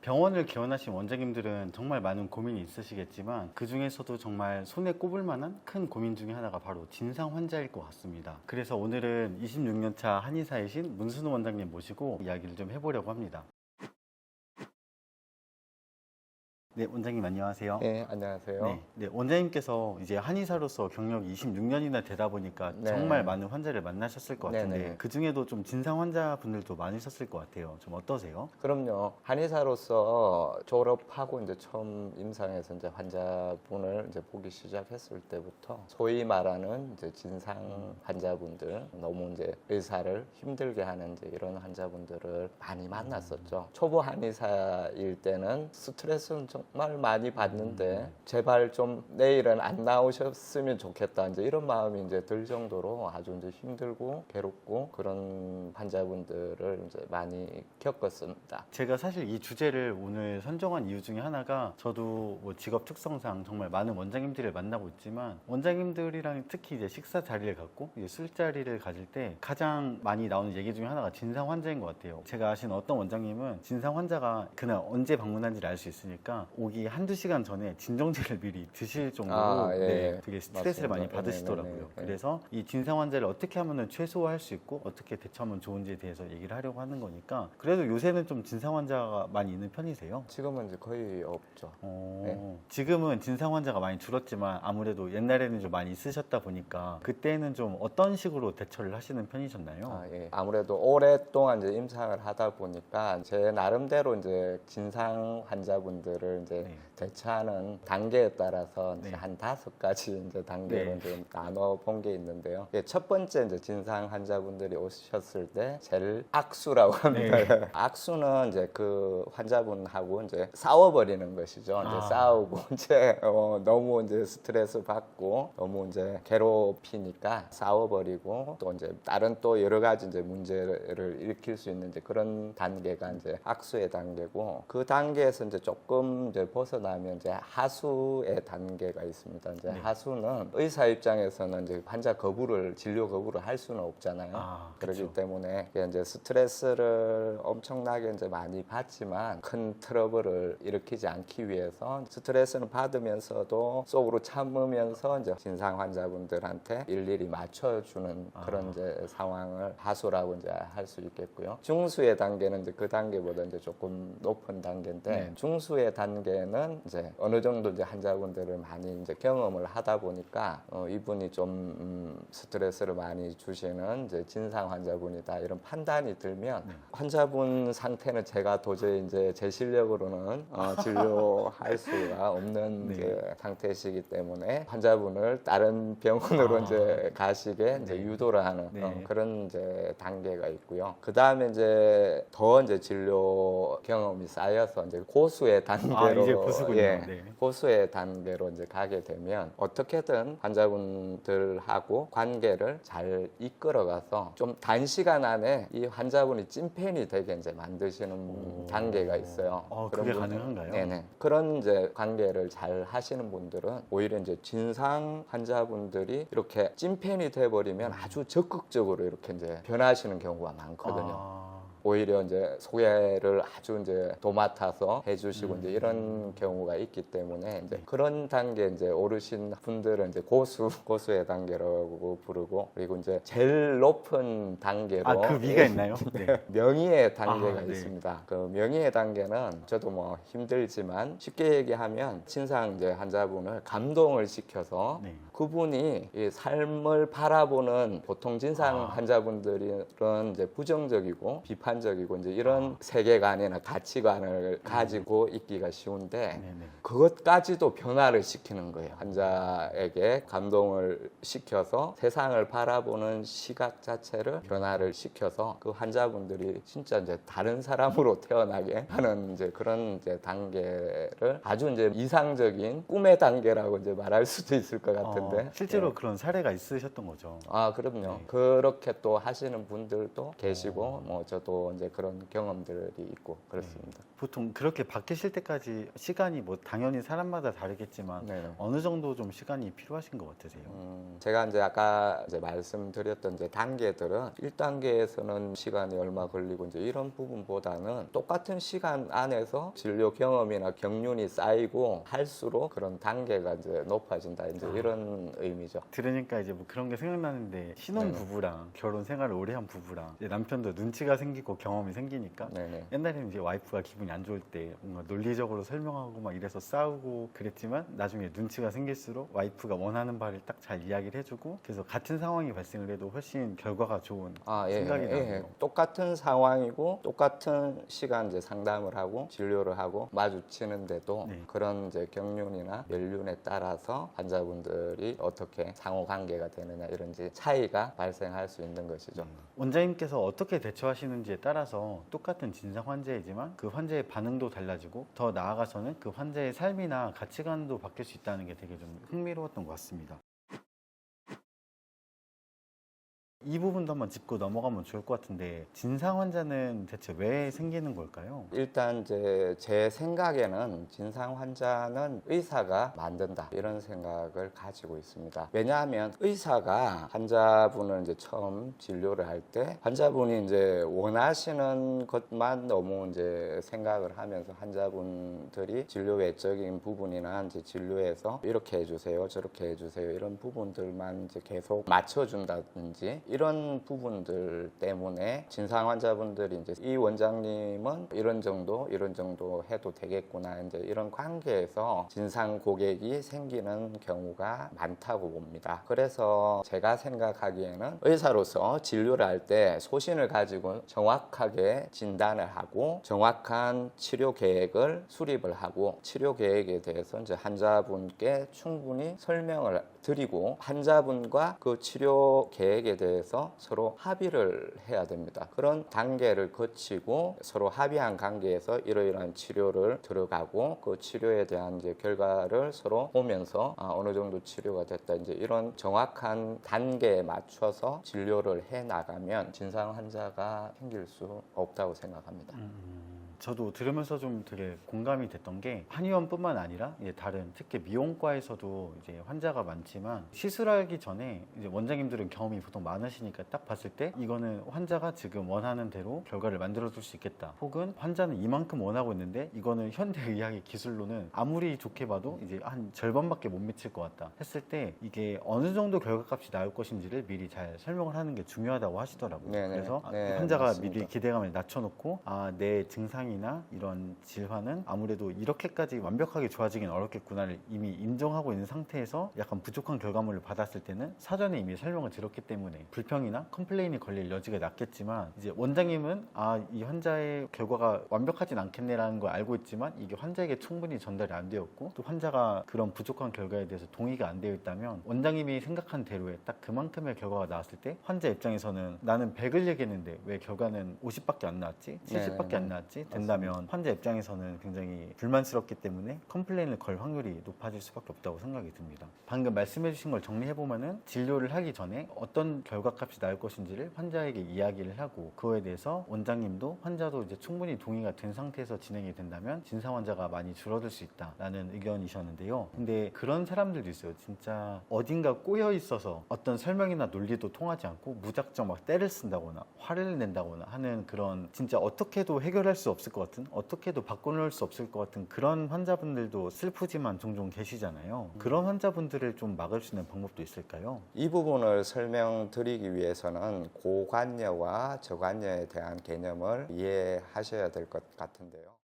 병원을 개원하신 원장님들은 정말 많은 고민이 있으시겠지만 그 중에서도 정말 손에 꼽을 만한 큰 고민 중에 하나가 바로 진상 환자일 것 같습니다. 그래서 오늘은 26년차 한의사이신 문순우 원장님 모시고 이야기를 좀 해보려고 합니다. 네, 원장님 안녕하세요. 네, 안녕하세요. 네, 원장님께서 이제 한의사로서 경력이 26년이나 되다 보니까 네. 정말 많은 환자를 만나셨을 것 같은데 네네. 그 중에도 좀 진상 환자분들도 많으셨을 것 같아요. 좀 어떠세요? 그럼요. 한의사로서 졸업하고 이제 처음 임상에서 이제 환자분을 이제 보기 시작했을 때부터 소위 말하는 이제 진상 환자분들, 너무 이제 의사를 힘들게 하는 이제 이런 환자분들을 많이 만났었죠. 초보 한의사일 때는 스트레스는 정말 많이 받는데 제발 좀 내일은 안 나오셨으면 좋겠다 이제 이런 마음이 이제 들 정도로 아주 이제 힘들고 괴롭고 그런 환자분들을 이제 많이 겪었습니다. 제가 사실 이 주제를 오늘 선정한 이유 중에 하나가 저도 뭐 직업 특성상 정말 많은 원장님들을 만나고 있지만 원장님들이랑 특히 이제 식사 자리를 갖고 이제 술자리를 가질 때 가장 많이 나오는 얘기 중에 하나가 진상 환자인 것 같아요. 제가 아시는 어떤 원장님은 진상 환자가 그날 언제 방문한지를 알 수 있으니까 오기 한두 시간 전에 진정제를 미리 드실 정도로 예. 되게 스트레스를 많이 맞습니다. 받으시더라고요. 네네네. 그래서 이 진상 환자를 어떻게 하면 최소화할 수 있고 어떻게 대처하면 좋은지에 대해서 얘기를 하려고 하는 거니까 그래도 요새는 좀 진상 환자가 많이 있는 편이세요? 지금은 이제 거의 없죠. 네. 지금은 진상 환자가 많이 줄었지만 아무래도 옛날에는 좀 많이 있으셨다 보니까 그때는 좀 어떤 식으로 대처를 하시는 편이셨나요? 예. 아무래도 오랫동안 이제 임상을 하다 보니까 제 나름대로 이제 진상 환자분들을 이제 네. 대처하는 단계에 따라서 이제 네. 한 5가지 이제 단계로 네. 이제 나눠 본 게 있는데요. 첫 번째 이제 진상 환자분들이 오셨을 때 제일 악수라고 합니다. 네. 악수는 이제 그 환자분하고 이제 싸워버리는 것이죠. 이제 싸우고 이제 너무 이제 스트레스 받고 너무 이제 괴롭히니까 싸워버리고 또 이제 다른 또 여러 가지 이제 문제를 일으킬 수 있는 이제 그런 단계가 이제 악수의 단계고 그 단계에서 이제 조금 이제 벗어나면 이제 하수의 단계가 있습니다. 이제 하수는 의사 입장에서는 이제 환자 거부를 진료 거부를 할 수는 없잖아요. 그렇기 그쵸. 때문에 이제 스트레스를 엄청나게 이제 많이 받지만 큰 트러블을 일으키지 않기 위해서 스트레스는 받으면서도 속으로 참으면서 이제 진상 환자분들한테 일일이 맞춰주는 그런 이제 상황을 하수라고 이제 할 수 있겠고요. 중수의 단계는 이제 그 단계보다 이제 조금 높은 단계인데 중수의 단계는 이제 어느 정도 이제 환자분들을 많이 이제 경험을 하다 보니까 이분이 좀 스트레스를 많이 주시는 이제 진상 환자분이다 이런 판단이 들면 환자분 상태는 제가 도저히 이제 제 실력으로는 진료할 수가 없는 이제 상태시기 때문에 환자분을 다른 병원으로 이제 가시게 이제 유도를 하는 그런 이제 단계가 있고요. 그 다음에 이제 더 이제 진료 경험이 쌓여서 이제 고수의 단계로 이제 고수군요. 고수의 단계로 이제 가게 되면 어떻게든 환자분들하고 관계를 잘 이끌어가서 좀 단시간 안에 이 환자분이 찐팬이 되게 이제 만드시는 단계가 있어요. 그게 가능한가요? 네네. 그런 이제 관계를 잘 하시는 분들은 오히려 이제 진상 환자분들이 이렇게 찐팬이 돼버리면 아주 적극적으로 이렇게 이제 변하시는 경우가 많거든요. 오히려 이제 소개를 아주 이제 도맡아서 해주시고 이제 이런 경우가 있기 때문에 이제 그런 단계 이제 오르신 분들은 이제 고수의 단계라고 부르고 그리고 이제 제일 높은 단계로 그 위가 있나요? 명의의 단계가 있습니다. 그 명의의 단계는 저도 뭐 힘들지만 쉽게 얘기하면 진상 이제 환자분을 감동을 시켜서 그분이 이 삶을 바라보는 보통 진상 환자분들은 이제 부정적이고 비판적이고 이제 이런 세계관이나 가치관을 가지고 있기가 쉬운데 그것까지도 변화를 시키는 거예요. 환자에게 감동을 시켜서 세상을 바라보는 시각 자체를 변화를 시켜서 그 환자분들이 진짜 이제 다른 사람으로 태어나게 하는 이제 그런 이제 단계를 아주 이제 이상적인 꿈의 단계라고 이제 말할 수도 있을 것 같은데 실제로 그런 사례가 있으셨던 거죠? 그럼요. 그렇게 또 하시는 분들도 계시고 뭐 저도 이제 그런 경험들이 있고 그렇습니다. 보통 그렇게 바뀌실 때까지 시간이 뭐 당연히 사람마다 다르겠지만 네. 어느 정도 좀 시간이 필요하신 것 같으세요? 제가 이제 아까 이제 말씀드렸던 이제 단계들은 1단계에서는 시간이 얼마 걸리고 이제 이런 부분보다는 똑같은 시간 안에서 진료 경험이나 경륜이 쌓이고 할수록 그런 단계가 이제 높아진다 이제 이런 의미죠. 들으니까 이제 뭐 그런 게 생각나는데 신혼 네. 부부랑 결혼 생활을 오래 한 부부랑 이제 남편도 눈치가 생기고 경험이 생기니까 네네. 옛날에는 이제 와이프가 기분이 안 좋을 때 뭔가 논리적으로 설명하고 막 이래서 싸우고 그랬지만 나중에 눈치가 생길수록 와이프가 원하는 바를 딱 잘 이야기를 해주고 그래서 같은 상황이 발생을 해도 훨씬 결과가 좋은 생각이 나네요. 똑같은 상황이고 똑같은 시간 이제 상담을 하고 진료를 하고 마주치는데도 네. 그런 이제 경륜이나 연륜에 따라서 환자분들이 어떻게 상호 관계가 되느냐 이런 이제 차이가 발생할 수 있는 것이죠. 원장님께서 어떻게 대처하시는지에 따라서 똑같은 진상 환자이지만 그 환자의 반응도 달라지고 더 나아가서는 그 환자의 삶이나 가치관도 바뀔 수 있다는 게 되게 좀 흥미로웠던 것 같습니다. 이 부분도 한번 짚고 넘어가면 좋을 것 같은데 진상 환자는 대체 왜 생기는 걸까요? 일단 이제 제 생각에는 진상 환자는 의사가 만든다 이런 생각을 가지고 있습니다. 왜냐하면 의사가 환자분을 이제 처음 진료를 할 때 환자분이 이제 원하시는 것만 너무 이제 생각을 하면서 환자분들이 진료 외적인 부분이나 이제 진료에서 이렇게 해주세요, 저렇게 해주세요 이런 부분들만 이제 계속 맞춰준다든지 이런 부분들 때문에 진상 환자분들이 이제 이 원장님은 이런 정도 해도 되겠구나 이제 이런 관계에서 진상 고객이 생기는 경우가 많다고 봅니다. 그래서 제가 생각하기에는 의사로서 진료를 할 때 소신을 가지고 정확하게 진단을 하고 정확한 치료 계획을 수립을 하고 치료 계획에 대해서 이제 환자분께 충분히 설명을 드리고 환자분과 그 치료 계획에 대해서 서로 합의를 해야 됩니다. 그런 단계를 거치고 서로 합의한 관계에서 이러이러한 치료를 들어가고 그 치료에 대한 이제 결과를 서로 보면서 어느 정도 치료가 됐다 이제 이런 정확한 단계에 맞춰서 진료를 해 나가면 진상 환자가 생길 수 없다고 생각합니다. 저도 들으면서 좀 되게 공감이 됐던 게 한의원뿐만 아니라 이제 다른 특히 미용과에서도 이제 환자가 많지만 시술하기 전에 이제 원장님들은 경험이 보통 많으시니까 딱 봤을 때 이거는 환자가 지금 원하는 대로 결과를 만들어 줄 수 있겠다. 혹은 환자는 이만큼 원하고 있는데 이거는 현대의학의 기술로는 아무리 좋게 봐도 이제 한 절반밖에 못 미칠 것 같다 했을 때 이게 어느 정도 결과값이 나올 것인지를 미리 잘 설명을 하는 게 중요하다고 하시더라고요. 네네. 그래서 네, 환자가 맞습니다. 미리 기대감을 낮춰놓고 내 증상이나 이런 질환은 아무래도 이렇게까지 완벽하게 좋아지긴 어렵겠구나를 이미 인정하고 있는 상태에서 약간 부족한 결과물을 받았을 때는 사전에 이미 설명을 들었기 때문에 불평이나 컴플레인이 걸릴 여지가 낮겠지만 이제 원장님은 이 환자의 결과가 완벽하진 않겠네라는 걸 알고 있지만 이게 환자에게 충분히 전달이 안 되었고 또 환자가 그런 부족한 결과에 대해서 동의가 안 되어 있다면 원장님이 생각한 대로의 딱 그만큼의 결과가 나왔을 때 환자 입장에서는 나는 100을 얘기했는데 왜 결과는 50밖에 안 나왔지? 70밖에 안 나왔지? 된다면 환자 입장에서는 굉장히 불만스럽기 때문에 컴플레인을 걸 확률이 높아질 수밖에 없다고 생각이 듭니다. 방금 말씀해 주신 걸 정리해보면은 진료를 하기 전에 어떤 결과값이 나올 것인지를 환자에게 이야기를 하고 그거에 대해서 원장님도 환자도 이제 충분히 동의가 된 상태에서 진행이 된다면 진상 환자가 많이 줄어들 수 있다라는 의견이셨는데요. 근데 그런 사람들도 있어요. 진짜 어딘가 꼬여 있어서 어떤 설명이나 논리도 통하지 않고 무작정 막 때를 쓴다거나 화를 낸다거나 하는 그런 진짜 어떻게도 해결할 수 없을 것 같은 어떻게도 바꿔놓을 수 없을 것 같은 그런 환자분들도 슬프지만 종종 계시잖아요. 그런 환자분들을 좀 막을 수 있는 방법도 있을까요? 이 부분을 설명드리기 위해서는 고관여와 저관여에 대한 개념을 이해하셔야 될 것 같은데요.